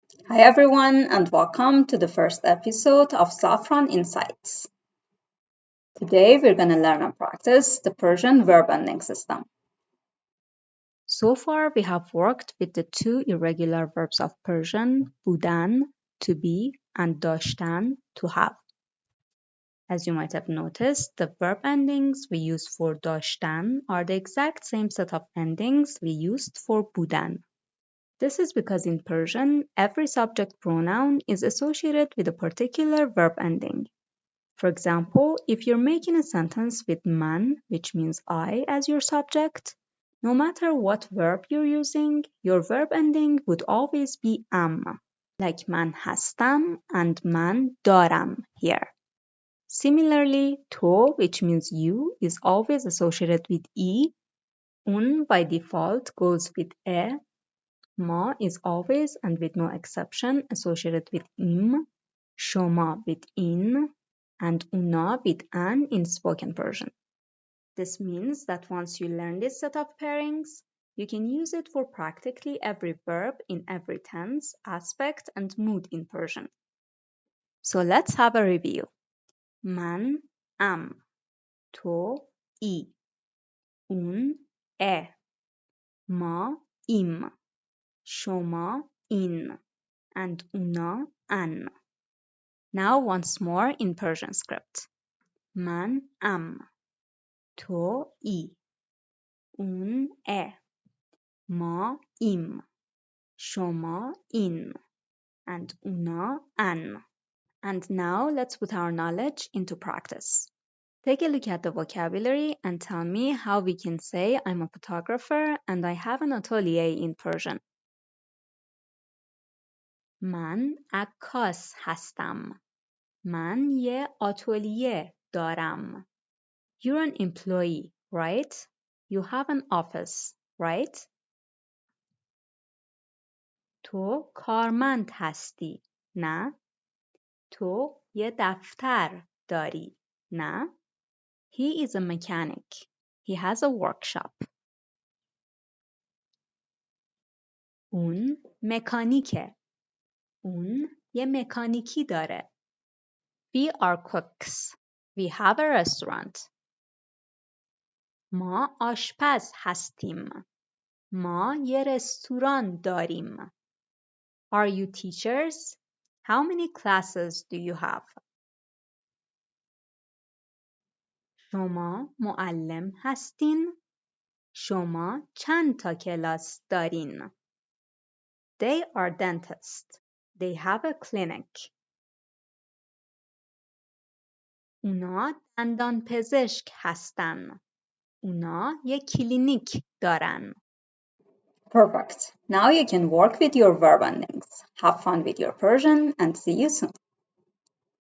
Hi everyone and welcome to the first episode of Saffron Insights. Today we're going to learn and practice the Persian verb-ending system. So far we have worked with the two irregular verbs of Persian, budan, to be, and dashtan, to have. As you might have noticed, the verb endings we use for dashtan are the exact same set of endings we used for budan. This is because in Persian, every subject pronoun is associated with a particular verb ending. For example, if you're making a sentence with man, which means I, as your subject, no matter what verb you're using, your verb ending would always be am, like man hastam and man daram here. Similarly, to, which means you, is always associated with e, un by default goes with e, ma is always and with no exception associated with im, shoma with in, and una with an in spoken Persian. This means that once you learn this set of pairings, you can use it for practically every verb in every tense, aspect, and mood in Persian. So let's have a review. Man, am, to, I, un, e, ma, im, shoma, in, and una, an. Now once more in Persian script. Man, am, to, I, un, e, ma, im, shoma, in, and una, an. And now let's put our knowledge into practice. Take a look at the vocabulary and tell me how we can say I'm a photographer and I have an atelier in Persian. من عکاس هستم. من یه آتلیه دارم. You're an employee, right? You have an office, right? تو کارمند هستی، نه؟ تو یه دفتر داری، نه؟ He is a mechanic. He has a workshop. اون مکانیکه. اون یه مکانیکی داره. We are cooks. We have a restaurant. ما آشپز هستیم. ما یه رستوران داریم. Are you teachers? How many classes do you have? شما معلم هستین؟ شما چند تا کلاس دارین؟ They are dentists. They have a clinic. اونا دندان پزشک هستن. اونا یک کلینیک دارن. Perfect. Now you can work with your verb endings. Have fun with your Persian and see you soon.